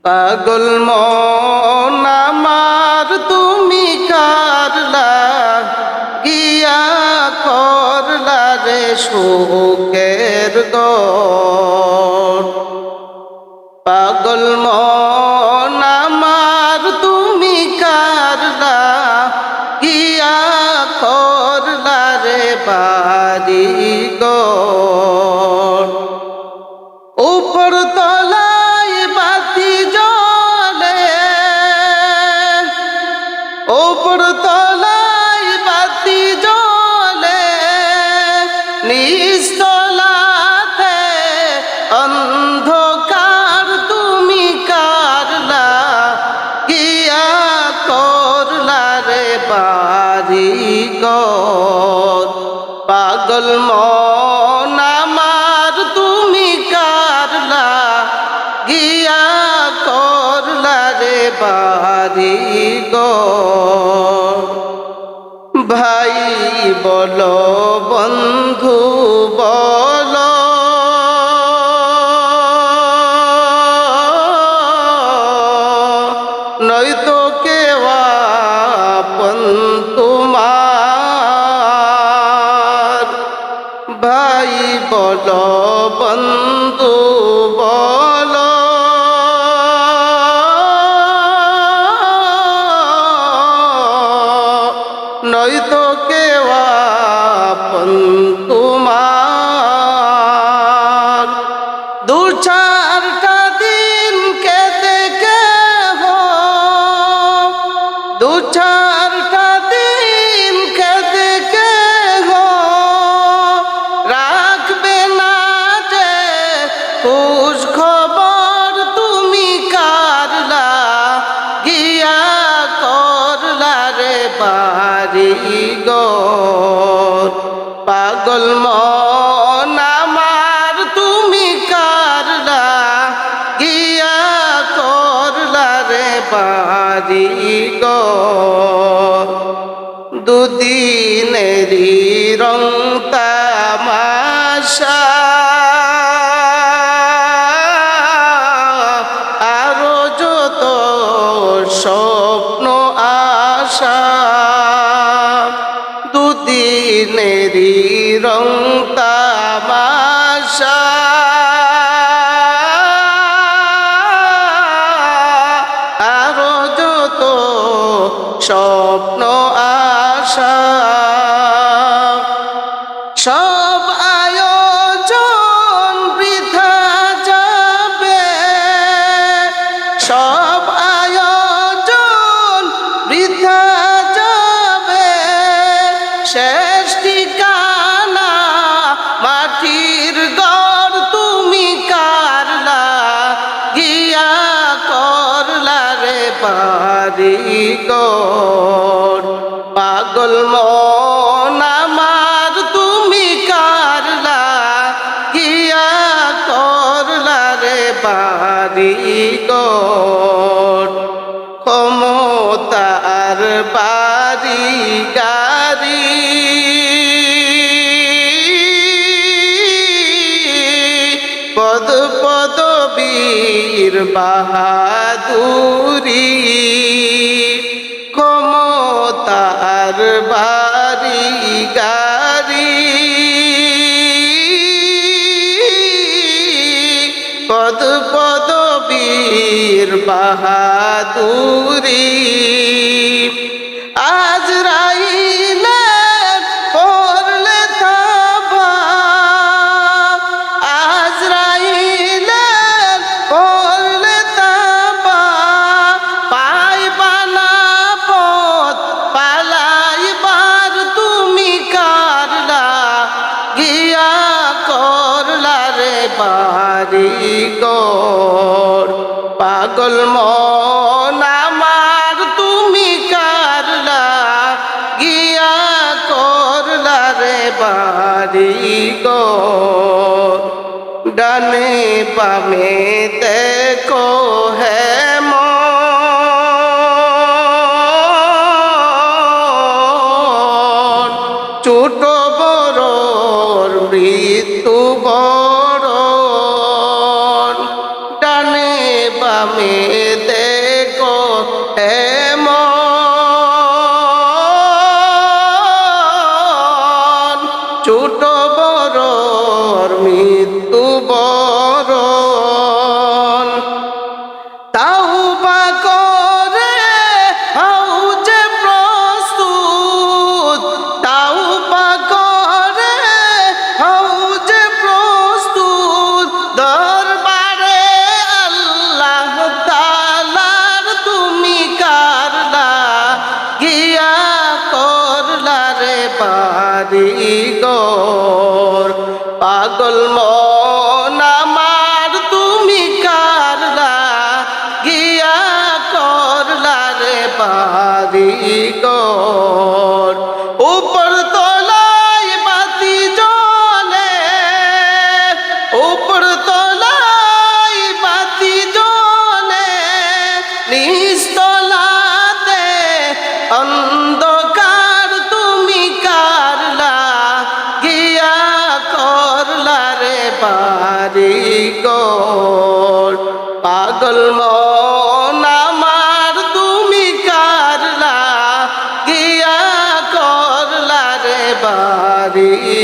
পাগল মন আমার তুমি কারলা গিয়া করলা রে শোকের গর। পাগল মন আমার তুমি কারলা গিয়া করলা রে বাড়ি গর। উপর তলায় বাতি জ্বলে, উপর তলায় বাতি জ্বলে, নিচ তলাতে অন্ধকার তুমি কারলা গিয়া করলা রে বাড়ি গর। পাগল মন আমার তুমি কারলা গিয়া করলা রে বাড়ি গর। ভাই বলো বন্ধু বলো, নয়তো কেউ আপন তোমার। ভাই বলো বন্ধু বলো, নয়তো কেউ আপন তোমার। দু চারটা দিন কেটে কেহ, দু চারটা দিন কেটে কেহ রাখবে না যে খোঁজ খবর তুমি কারলা গিয়া করলা রে বাড়ি গর। পাগল মন আমার তুমি কারলা গিয়া করলা রে বাড়ি গর। দুদিনেরই রং তামাশা, আরো যত স্বপ্ন আশা, দুদিনেরই রং তামাশা, আরো যত স্বপ্ন আশা, সব আয়োজন বৃথা যাবে, সব আয়োজন বৃথা যাবে, শেষ ঠিকানা মাটির ঘর তুমি কারলা গিয়া করলা রে বাড়ি গর। পাগল মন আমার তুমি কারলা গিয়া করলা রে বাড়ি গর। ক্ষমতার বাড়ি গাড়ি, পদ পদবীর বাহাদুরি, ক্ষমতার বাড়ি গাড়ি, পদ পদবীর বাহাদুরি। আজরাইলে করলে তাবা, আজরাইলে করলে তাবা, পাইবা না পথ পালাইবার তুমি কারলা গিয়া করলা রে বাড়ি গর। পাগল মন আমার তুমি কারলা গিয়া করলা রে বাড়ি গর। ডানে বামে দেখো হে মন, ছোট বড় মৃত্যু বড়, ডানে বামে বাড়িঘর পাগল মন আমার তুমি কারলা গিয়া করলা রে বাড়িঘর উপর তলায় বাতি জ্বলে উপর তলায় বাতি জ্বলে নিস্তলাতে অন্ধকার তুমি কারলা গিয়া করলা রে বাড়িঘর পাগল মন আমার তুমি কারলা গিয়া করলা রে বাড়িঘর